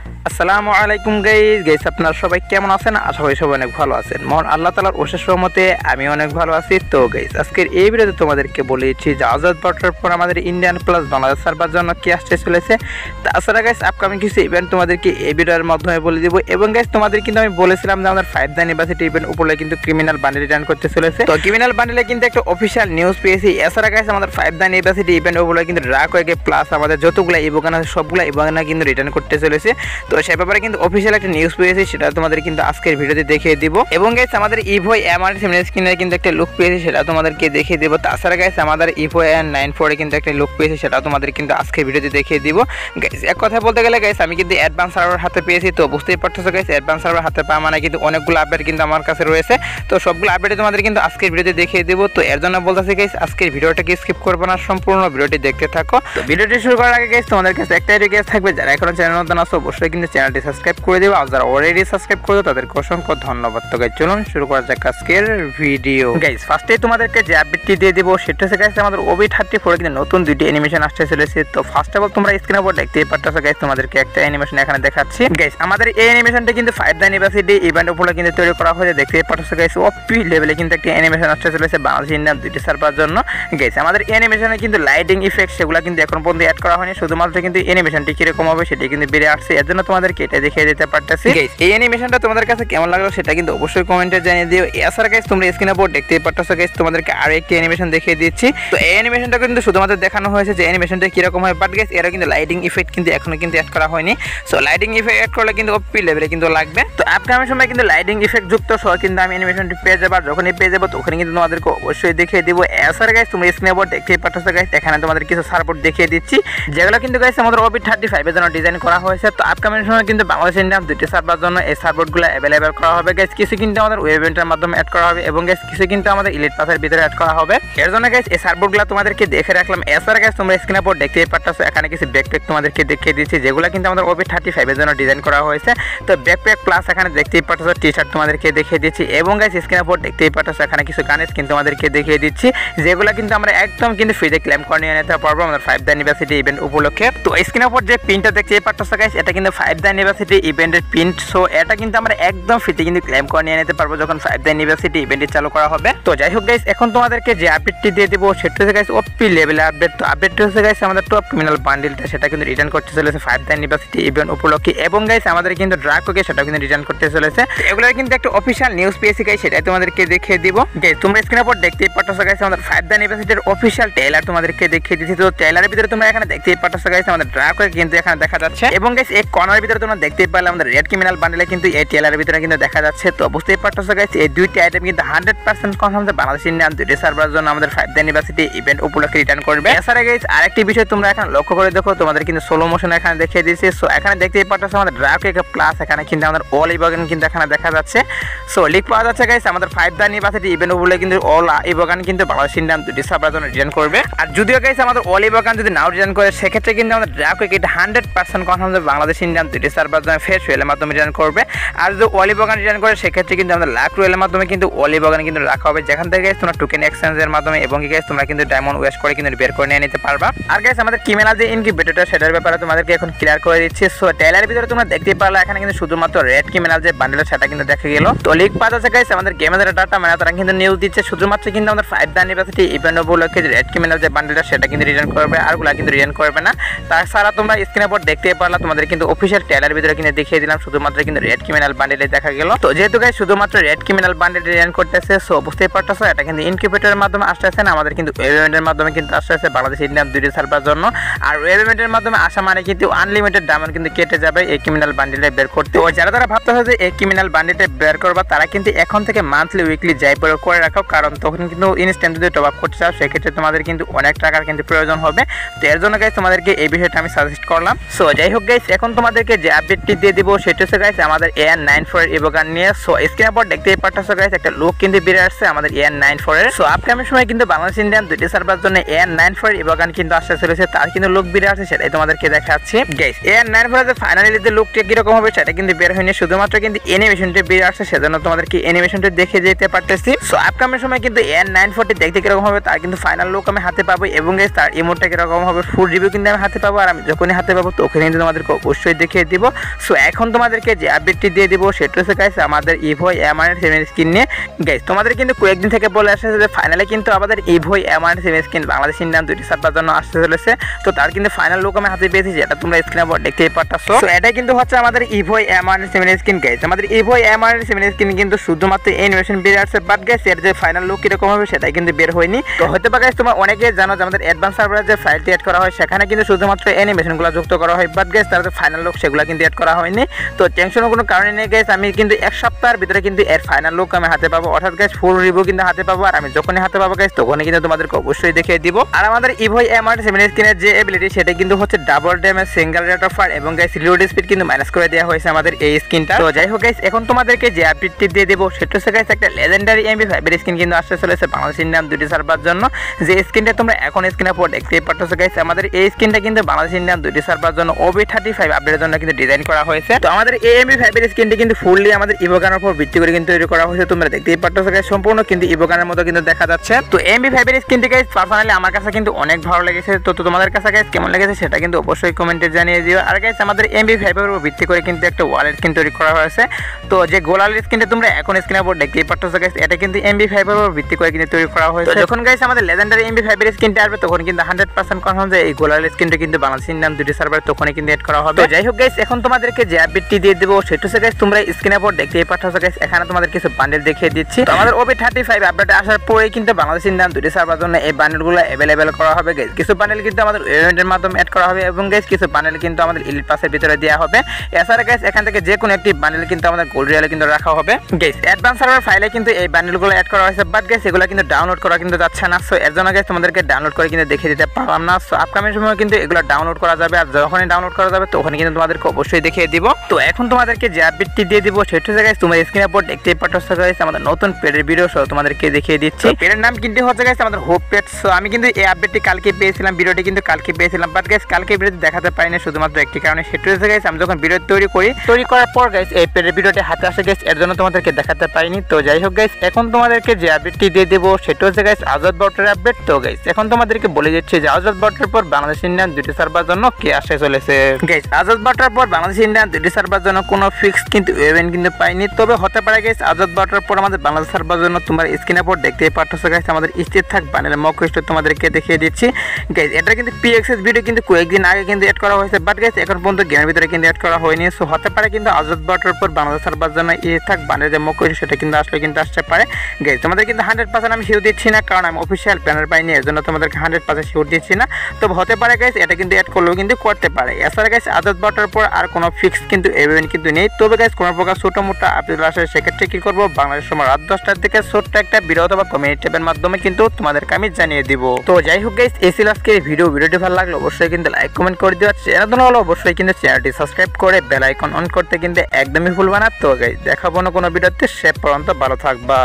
আসসালামু আলাইকুম গাইস আপনারা সবাই কেমন আছেন? আশা করি সবাই অনেক ভালো আছেন। মহান আল্লাহ তাআলার অশেষ রহমতে আমি অনেক ভালো আছি। তো গাইস আজকের এই ভিডিওতে তোমাদেরকে বলেছি যে আজাদ বাটার পর আমাদের ইন্ডিয়ান প্লাস বাংলাদেশ সার্ভার জন্য কি আসতে চলেছে। তাছাড়া গাইস আপকামিং কিছু ইভেন্ট তোমাদেরকে এই ভিডিওর মাধ্যমে বলে দিব। এবং গাইস তোমাদের কিন্তু আমি বলেছিলাম যে আমাদের 5 ইউনিভার্সিটি ইভেন্ট উপরে কিন্তু ক্রিমিনাল বান্ডেল রিটার্ন করতে চলেছে। তো ক্রিমিনাল বান্ডেলে কিন্তু একটা অফিশিয়াল নিউজ পেয়েছি। এছাড়া গাইস আমাদের 5 ইউনিভার্সিটি ইভেন্ট উপরে কিন্তু ড্রাক ওয়েকে প্লাস আমাদের যতগুলো ইভোগান আছে সবগুলো ইভোগান কিন্তু রিটার্ন করতে চলেছে। তো সেই ব্যাপারে কিন্তু অফিশিয়াল একটা নিউজ পেয়েছি, সেটা তোমাদের কিন্তু আজকের ভিডিওতে দেখিয়ে দিব। এবং গাইস আমাদের ইভো এমআর স্ক্রিনের কিন্তু একটা লুক পেয়েছি, সেটা তোমাদেরকে দেখিয়ে দিব। তাছাড়া গাইস আমাদের ইভো N94 এ কিন্তু একটা লুক পেয়েছি, সেটা তোমাদের কিন্তু আজকের ভিডিওতে দেখিয়ে দিব। গাইস এক কথা বলতে গেলে গাইস আমি কিন্তু অ্যাডভান্স সার্ভার হাতে পেয়েছি। তো বুঝতেই পারতেছো গাইস অ্যাডভান্স সার্ভার হাতে পাওয়া মানে কিন্তু অনেকগুলো আপডেট কিন্তু আমার কাছে রয়েছে। তো সবগুলো আপডেট তোমাদের কিন্তু আজকের ভিডিওতে দেখিয়ে দিব। তো এর জন্য বলতেছি গাইস আজকের ভিডিওটাকে স্কিপ করবে না, সম্পূর্ণ ভিডিওটি দেখতে থাকো। তো ভিডিওটি শুরু করার আগে গাইস তোমাদের কাছে একটাই রিকোয়েস্ট থাকবে, যারা এখনো চ্যানেল নতুন আছো অবশ্যই কিন্তু চ্যানেলটি সাবস্ক্রাইব করে দিও, আর যারা অলরেডি সাবস্ক্রাইব করে তাদেরকে অসংখ্য ধন্যবাদ। তো গাইস চলুন শুরু করা যাক আজকের ভিডিও। গাইস ফার্স্টে তোমাদেরকে যে আপডেটটি দিয়ে দিব সেটা হচ্ছে গাইস আমাদের OB34 কিন্তু নতুন দুইটি অ্যানিমেশন আসতে চলেছে। তো ফার্স্ট অফ অল তোমরা স্ক্রিনের উপর দেখতেই পাচ্ছো গাইস, তোমাদেরকে একটা অ্যানিমেশন এখানে দেখাচ্ছি। গাইস আমাদের এই অ্যানিমেশনটা কিন্তু 5 ইউনিভার্সিটি ইভেন্ট উপরে কিন্তু তৈরি করা হয়েছে। দেখতেই পাচ্ছো গাইস ওপি লেভেলে কিন্তু একটা অ্যানিমেশন আসতে চলেছে বাংলাদেশ ইন্ডিয়ান দুইটি সার্ভার জন্য। গাইস আমাদের এই অ্যানিমেশনে কিন্তু লাইটিং ইফেক্ট সেগুলো কিন্তু এখন পর্যন্ত অ্যাড করা হয়নি, শুধুমাত্র কিন্তু অ্যানিমেশনটি কিরকম হবে সেটা কিন্তু বেরিয়ে আসছে। এর জন্য তোমাদেরকে এটা দেখিয়ে দিতে পারতেছি। গাইস এই অ্যানিমেশনটা তোমাদের কাছে কেমন লাগলো সেটা কিন্তু অবশ্যই কমেন্টে জানিয়ে দিও। এছাড়া গাইস তোমরা স্ক্রিনের উপর দেখতেই পাচ্ছো গাইস তোমাদেরকে আরো একটি অ্যানিমেশন দেখিয়ে দিচ্ছি। তো এই অ্যানিমেশনটা কিন্তু শুধুমাত্র দেখানো হয়েছে যে অ্যানিমেশনটা কিরকম হয়, বাট গাইস এরা কিন্তু লাইটিং ইফেক্ট কিন্তু এখনো কিন্তু অ্যাড করা হয়নি। সো লাইটিং ইফেক্ট অ্যাড করলে কিন্তু ওপি লেভেলে কিন্তু লাগবে। তো আপকামিং সময় কিন্তু লাইটিং ইফেক্ট যুক্ত সহ কিন্তু আমি অ্যানিমেশনটি পেয়ে যাবো, আর যখনই পেয়ে যাবো তখন কিন্তু তোমাদেরকে অবশ্যই দেখিয়ে দিব। এছাড়া গাইস তোমরা স্ক্রিনের উপর দেখতেই পাচ্ছো গাইস এখানে তোমাদের কিছু সার্ভার দেখিয়ে দিচ্ছি, যেগুলো কিন্তু গাইস আমাদের OB35 এর জন্য ডিজাইন করা হয়েছে। তো আপকামিং সময় কিন্তু বাংলাদেশ ইন্ডিয়ান দুইটি সার্ভার জন্য এই সার্ভারগুলো অ্যাভেলেবেল করা হবে। গাইস কিছু কিন্তু আমাদের ওয়েব ইভেন্টের মাধ্যমে অ্যাড করা হবে এবং গাইস কিছু কিন্তু আমাদের ইলিট পাসের ভিতরে অ্যাড করা হবে। এর জন্য গাইস এই সার্ভারগুলো তোমাদেরকে দেখে রাখলাম। এছাড়া গাইস তোমরা স্ক্রিনের উপর দেখতেই পাচ্ছো এখানে কিছু ব্যাকপ্যাক তোমাদেরকে দেখিয়ে দিচ্ছি, যেগুলো কিন্তু আমাদের OB35 এর জন্য ডিজাইন করা হয়েছে। তো ব্যাকপ্যাক প্লাস এখানে দেখতেই পাচ্ছো টি-শার্ট তোমাদেরকে দেখিয়ে দিচ্ছি। এবং গাইস স্ক্রিনের উপর দেখতেই পাচ্ছো এখানে কিছু গানের স্কিন তোমাদেরকে দেখিয়ে দিচ্ছি, যেগুলো কিন্তু আমরা একদম কিন্তু ফ্রিতে ক্লেম করে নিয়ে নিতে পারবো আমাদের 5 ইউনিভার্সিটি ইভেন্ট উপলক্ষে। তো স্ক্রিনের উপর যে পিনটা দেখতেই পাচ্ছো গাইস এটা কিন্তু 5 ইউনিভার্সিটি ইভেন্টের পিন। সো এটা কিন্তু আমরা একদম ফ্রিতে কিন্তু ক্লেম করে নিয়ে নিতে পারবো যখন 5 ইউনিভার্সিটি ইভেন্টটি চালু করা হবে। তো যাই হোক গাইস এখন তোমাদেরকে যে আপডেটটি দিয়ে দিব সেটা হচ্ছে গাইস ওপি লেভেল আপডেট। তো আপডেটটি হচ্ছে গাইস আমাদের টপ ক্রিমিনাল বান্ডেলটা সেটা কিন্তু রিটার্ন করতে চলেছে 5 ইউনিভার্সিটি ইভেন্ট উপলক্ষে। এবং গাইস আমাদের কিন্তু ড্রাকোকে সেটা কিন্তু রিটার্ন করতে চলেছে। এগুলোর কিন্তু একটা অফিশিয়াল নিউজ পেয়েছি গাইস, সেটাই তোমাদেরকে দেখিয়ে দিব। গাইস তোমরা স্ক্রিনের উপর দেখতেই পাচ্ছো গাইস আমাদের 5 ইউনিভার্সিটির অফিশিয়াল ট্রেলার তোমাদেরকে দেখিয়ে দিচ্ছি। তো ট্রেলারের ভিতরে তোমরা এখানে দেখতেই পাচ্ছো গাইস আমাদের ড্রাকোকে কিন্তু এখানে দেখা যাচ্ছে। এবং গাইস এই কর্নারের ভিতরে তোমরা দেখতেই পারলে আমাদের রেড ক্রিমিনাল বান্ডেলে কিন্তু এই ট্রেলারের ভিতরে কিন্তু দেখা যাচ্ছে। তো বুঝতেই পারছো গাইস এই দুইটি আইটেম কিন্তু 100% কনফার্ম যে বাংলাদেশ ইন্ডিয়ান দুইটি সার্ভার জন্য আমাদের 5 ইউনিভার্সিটি ইভেন্ট উপলক্ষে রিটার্ন করবে। এছাড়া গাইস আরেকটি বিষয় তোমরা এখানে লক্ষ্য করে দেখো, তোমাদের কিন্তু স্লো মোশন এখানে দেখিয়ে দিয়েছি। সো এখানে দেখতেই পাচ্ছো আমাদের ড্রাকোকে প্লাস এখানে কিন্তু আমাদের অল ইভোগান কিন্তু এখানে দেখা যাচ্ছে। সো লিক পাওয়া যাচ্ছে গাইস আমাদের 5 ইউনিভার্সিটি ইভেন্ট উপলক্ষে কিন্তু অল ইভোগান কিন্তু বাংলাদেশ ইন্ডিয়ান দুইটি সার্ভার জন্য রিটার্ন করবে। আর যদিও গাইস আমাদের অল ইভোগান যদি নাও রিটার্ন করে সেক্ষেত্রে কিন্তু আমাদের ড্রাকোকে 100% কনফার্ম যে বাংলাদেশ ইন্ডিয়ান দুইটি সার্ভার জন্য ফেস ওয়েলের মাধ্যমে রিটার্ন করবে। আর যদি অল ইভোগান রিটার্ন করে সেক্ষেত্রে কিন্তু আমাদের লাক রোয়েলের মাধ্যমে কিন্তু অল ইভোগান কিন্তু রাখা হবে, যেখান থেকে গাইস তোমরা টোকেন এক্সচেঞ্জের মাধ্যমে এবং গাইস তোমরা কিন্তু ডায়মন্ড ওয়েস্ট করে কিন্তু বের করে নিয়ে নিতে পারবা। আর গাইস আমাদের ক্রিমিনাল যে ইনকিউবেটরটা সেটার ব্যাপারে তোমাদেরকে এখন ক্লিয়ার করে দিচ্ছি। সো ট্রেলারের ভিতরে তোমরা দেখতেই পারলে এখানে কিন্তু শুধুমাত্র রেড ক্রিমিনাল যে বান্ডেলটা সেটা কিন্তু দেখা গেল। তো লিক পাওয়া যাচ্ছে গাইস আমাদের গেমের ডাটা মানে তারা কিন্তু নিউজ দিচ্ছে শুধুমাত্র কিন্তু আমাদের 5 ইউনিভার্সিটি ইভেন্ট উপলক্ষে যে রেড ক্রিমিনাল যে বান্ডেলটা সেটা কিন্তু রিটার্ন করবে, আরগুলা কিন্তু রিটার্ন করবে না। তাছাড়া তোমরা স্ক্রিনের উপর দেখতেই পারলা তোমাদের কিন্তু অফিশিয়াল ট্রেলারের ভিতরে কিন্তু দেখিয়ে দিলাম শুধুমাত্র কিন্তু রেড ক্রিমিনাল বান্ডেলে দেখা গেল। তো যেহেতু গাইস শুধুমাত্র রেড ক্রিমিনাল বান্ডেল রিটার্ন করতেছে, সো বুঝতেই পারতেছো এটা কিন্তু ইনকিউবেটরের মাধ্যমে আসতেছে না, আমাদের কিন্তু ওয়েব ইভেন্টের মাধ্যমে কিন্তু আসতেছে বাংলাদেশ ইন্ডিয়ান দুইটি সার্ভার জন্য। আর ওয়েব ইভেন্টের মাধ্যমে আসা মানে কিন্তু আনলিমিটেড ডায়মন্ড কিন্তু কেটে যাবে এই ক্রিমিনাল বান্ডেলটা বের করতে। ও যারা ভাবতেছে যে এই ক্রিমিনাল বান্ডেলটা বের করবা তারা কিন্তু এখন থেকে মান্থলি উইকলি যাই করে রাখো, কারণ তখন কিন্তু ইনস্ট্যান্ট যদি টপ আপ করতে চাও সেক্ষেত্রে তোমাদের কিন্তু অনেক টাকার কিন্তু প্রয়োজন হবে। তো এর জন্য গাইস তোমাদেরকে এই বিষয়টা আমি সাজেস্ট করলাম। সো যাই হোক গাইস এখন তোমাদেরকে যে আপডেটটি দিয়ে দিব সেটা হচ্ছে গাইস আমাদের AN94 এর ইভোগান নিয়ে। সো স্ক্রিনের উপর দেখতেই পাচ্ছো গাইস একটা লুক কিন্তু বের আসছে আমাদের AN94 এর। সো আপকামিং সময় কিন্তু বাংলাদেশ ইন্ডিয়ান দুইটি সার্ভার জন্য AN94 এর ইভোগান কিন্তু আসতে চলেছে, তার কিন্তু লুক বের আসছে সেটাই তোমাদেরকে দেখাচ্ছি। গাইস AN94 এর ফাইনালি যে লুকটা কি রকম হবে সেটা কিন্তু বের হয়নি, শুধুমাত্র কিন্তু অ্যানিমেশনটা বের আসছে, সেজন্য তোমাদেরকে অ্যানিমেশনটা দেখে যেতে পারতেছি। সো আপকামিং সময় কিন্তু AN94 দেখতে কিরকম হবে তার কিন্তু ফাইনাল লুক আমি হাতে পাবো এবং গাইস তার ইমোটটা কিরকম হবে ফুল রিভিউ কিন্তু আমি হাতে পাবো। আর আমি যখনই হাতে পাবো তখন কিন্তু তোমাদেরকে অবশ্যই অবশ্যই দেখিয়ে দিব। সো এখন তোমাদেরকে যে আপডেটটি দিয়ে দিব সেটা হচ্ছে গাইস আমাদের ইভো M1 এর 7 স্কিন নিয়ে। গাইস তোমাদের কিন্তু কয়েকদিন থেকে বলে আসছে যে ফাইনালে কিন্তু আমাদের Evo M1 7 skin Bangladesh Indian দুইটি সার্ভার জন্য আসতে চলেছে। তো তার কিন্তু ফাইনাল লুক আমি হাতে পেয়েছি, যেটা তোমরা স্ক্রিনে দেখতেই পারতাছো। সো এটা কিন্তু হচ্ছে আমাদের ইভো M1 7 স্কিন। গাইস আমাদের ইভো M1 7 স্কিন কিন্তু শুধুমাত্র অ্যানিমেশন বের আসছে, বাট গাইস এর যে ফাইনাল লুক কিরকম হবে সেটাই কিন্তু বের হয়নি। তো হতে পারে গাইস তোমরা অনেকেই জানো যে আমাদের অ্যাডভান্স সার্ভারে যে ফাইলটি এড করা হয় সেখানে কিন্তু শুধুমাত্র অ্যানিমেশনগুলো যুক্ত করা হয়, বাট গাইস তার যে ফাইনাল লুক সেগুলো কিন্তু এড করা হয়নি। তো টেনশনের কোনো কারণে নেই গাইস, আমি কিন্তু এক সপ্তাহের ভিতরে কিন্তু এর ফাইনাল লুক আমি হাতে পাবো, অর্থাৎ গাইস ফুল রিভিউ কিন্তু হাতে পাবো। আর আমি যখনই হাতে পাবো গাইস তখনই কিন্তু তোমাদেরকে অবশ্যই দেখিয়ে দিব। আর আমাদের ইভো M1 7 স্কিনের যে এবিলিটি সেটা কিন্তু হচ্ছে double damage, single rate of fire এবং গাইস রিলোড স্পিড কিন্তু মাইনাস করে দেওয়া হয়েছে আমাদের এই স্কিনটা। তো যাই হোক গাইস এখন তোমাদেরকে যে আপডেটটি দিয়ে দেবো সেটা হচ্ছে গাইস একটা লেজেন্ডারি MP5 এর স্কিন কিন্তু আসতে চলেছে বাংলাদেশ ইন্ডিয়ান দুইটি সার্ভার জন্য। যে স্কিনটা তোমরা এখন স্ক্রিনের উপর দেখতেই পারতেছো গাইস, আমাদের এই স্কিনটা কিন্তু বাংলাদেশ ইন্ডিয়ান দুইটি সার্ভার জন্য OB35 আপডেটের জন্য কিন্তু ডিজাইন করা হয়েছে। তো আমাদের এই MP5 এর স্কিনটি কিন্তু ফুললি আমাদের ইভো গানের উপর ভিত্তি করে কিন্তু তৈরি করা হয়েছে। তোমরা দেখতেই পারতেছো গাইস সম্পূর্ণ কিন্তু ইভো গানের মতো কিন্তু দেখা যাচ্ছে। তো MP5 এর স্কিনটি গাইস পার্সোনালি আমার কাছে কিন্তু অনেক ভালো লেগেছে। তো তোমাদের কাছে গাইস কেমন লেগেছে সেটা কিন্তু অবশ্যই কমেন্টে জানিয়ে দিও। আর গাইস আমাদের MP5 এর উপর ভিত্তি করে কিন্তু একটা ওয়ালেট স্কিন তৈরি করা হয়েছে। তো যে গোলালের স্কিনটা তোমরা এখন স্ক্রিনের উপর দেখতেই পারতেছো গাইস, এটা কিন্তু MP5 এর উপর ভিত্তি করে কিন্তু তৈরি করা হয়েছে। যখন গাইস আমাদের লেজেন্ডারি MP5 এর স্কিনটা আসবে তখন কিন্তু 100% কনফার্ম যে এই গোলালের স্কিনটা কিন্তু বাংলাদেশ ইন্ডিয়ান দুইটি সার্ভারে তখনই কিন্তু এড করা হবে। তো যাই হোক গাইস এখন তোমাদেরকে যে আপডেটটি দিয়ে দেব সেটা হচ্ছে গাইস তোমরা স্ক্রিনের উপর দেখতেই পারতেছো গাইস, এখানে তোমাদের কিছু বান্ডেল দেখিয়ে দিচ্ছি। তো আমাদের OB35 আপডেট আসার পরেই কিন্তু বাংলাদেশ ইন্ডিয়ান দুইটি সার্ভার জন্য এই বান্ডেলগুলো अवेलेबल করা হবে গাইস। কিছু বান্ডেল কিন্তু আমাদের ইভেন্টের মাধ্যমে এড করা হবে এবং গাইস কিছু বান্ডেল কিন্তু আমাদের ইলিট পাসের ভিতরে দেওয়া হবে। এছাড়া গাইস এখান থেকে যে কোনো একটি বান্ডেল কিন্তু আমাদের গোল্ড রিয়ালে কিন্তু রাখা হবে গাইস। অ্যাডভান্স সার্ভার ফাইলে কিন্তু এই বান্ডেলগুলো এড করা হয়েছে, বাট গাইস এগুলো কিন্তু ডাউনলোড করা কিন্তু যাচ্ছে না। সো এর জন্য গাইস তোমাদেরকে ডাউনলোড করে কিন্তু দেখিয়ে দিতে পারলাম না। সো আপকামিং সময় কিন্তু এগুলো ডাউনলোড করা যাবে, আর যখনই ডাউনলোড করা যাবে তখনই কিন্তু তোমাদেরকে অবশ্যই দেখিয়ে দিব। তো এখন তোমাদেরকে যে আপডেটটি দিয়ে দিব সেটা হচ্ছে গাইস তোমরা স্ক্রিনের উপর দেখতেই পারতেছো গাইস আমাদের নতুন পেডের ভিডিও সহ তোমাদেরকে দেখিয়ে দিচ্ছি। পেডের নাম কিন্তু হচ্ছে গাইস আমাদের হোপ পেড। সো আমি কিন্তু এই আপডেটটি কালকে পেয়েছিলাম, ভিডিওটি কিন্তু কালকে পেয়েছিলাম, বাট গাইস কালকে ভিডিওতে দেখাতে পারিনি শুধুমাত্র একটি কারণে, সেটা হচ্ছে গাইস আমি যখন ভিডিও তৈরি করার পর গাইস এই পেডের ভিডিওটি হাতে আসে গাইস, এর জন্য তোমাদেরকে দেখাতে পারিনি। তো যাই হোক গাইস এখন তোমাদেরকে যে আপডেটটি দিয়ে দেবো সেটা হচ্ছে গাইস আজাদ বটের আপডেট। তো গাইস এখন তোমাদেরকে বলে দিচ্ছি যে আজাদ বটের পর বাংলাদেশ ইন্ডিয়ান দুইটি সার্ভার জন্য কে আসে চলেছে গাইস। আজাদ বটের পর বাংলাদেশ ইন্ডিয়ান দুইটি সার্ভার জন্য কোনো ফিক্স কিন্তু ইভেন্ট কিন্তু পাইনি, তবে হতে পারে গাইস আজাদ বটের পর আমাদের বাংলাদেশ সার্ভার জন্য তোমরা স্ক্রিনের উপর দেখতেই পারতেছো গাইস আমাদের স্থির থাক বান্ডেলের মক লিস্ট তোমাদেরকে দেখিয়ে দিচ্ছি গাইস। এটা কিন্তু PXS ভিডিও কিন্তু কয়েকদিন আগে কিন্তু এড করা হয়েছে, বাট গাইস এখন পর্যন্ত গেমের ভিতরে কিন্তু এড করা হয়নি। সো হতে পারে কিন্তু আজাদ বটের পর বাংলাদেশ সার্ভার জন্য থাক বান্ডেলের যে মক লিস্ট সেটা কিন্তু আসলে কিন্তু আসতে পারে গাইস। তোমাদের কিন্তু 100% আমি শিওর দিচ্ছি না, কারণ আমি অফিসিয়াল প্ল্যানার পাইনি, এর জন্য তোমাদেরকে 100% শিওর দিচ্ছি না। তবে হতে পারে গাইস এটা কিন্তু এড করলেও কিন্তু করতে পারে। এছাড়া গাইস আজাদ বটের পর আর কোনো ফিক্স কিন্তু ইভেন্ট কিন্তু নেই, তবে গাইস কোনো প্রকার ছোটো মোটো আপডেট আসে সেক্ষেত্রে কি করবো বাংলাদেশ সময় রাত 10টার দিকে ছোট্ট একটা ভিডিও অথবা কমিউনিটি ট্যাবের মাধ্যমে কিন্তু তোমাদেরকে আমি জানিয়ে দিব। তো যাই হোক গাইস এই ছিল আজকের ভিডিওটি ভালো লাগলো অবশ্যই কিন্তু লাইক কমেন্ট করে দিও, চ্যানেল হলো অবশ্যই কিন্তু চ্যানেলটি সাবস্ক্রাইব করে বেল আইকন অন করতে কিন্তু একদমই ভুলবা না। তো গাইস দেখাবো না কোনো ভিডিওতে, সে পর্যন্ত ভালো থাকবা।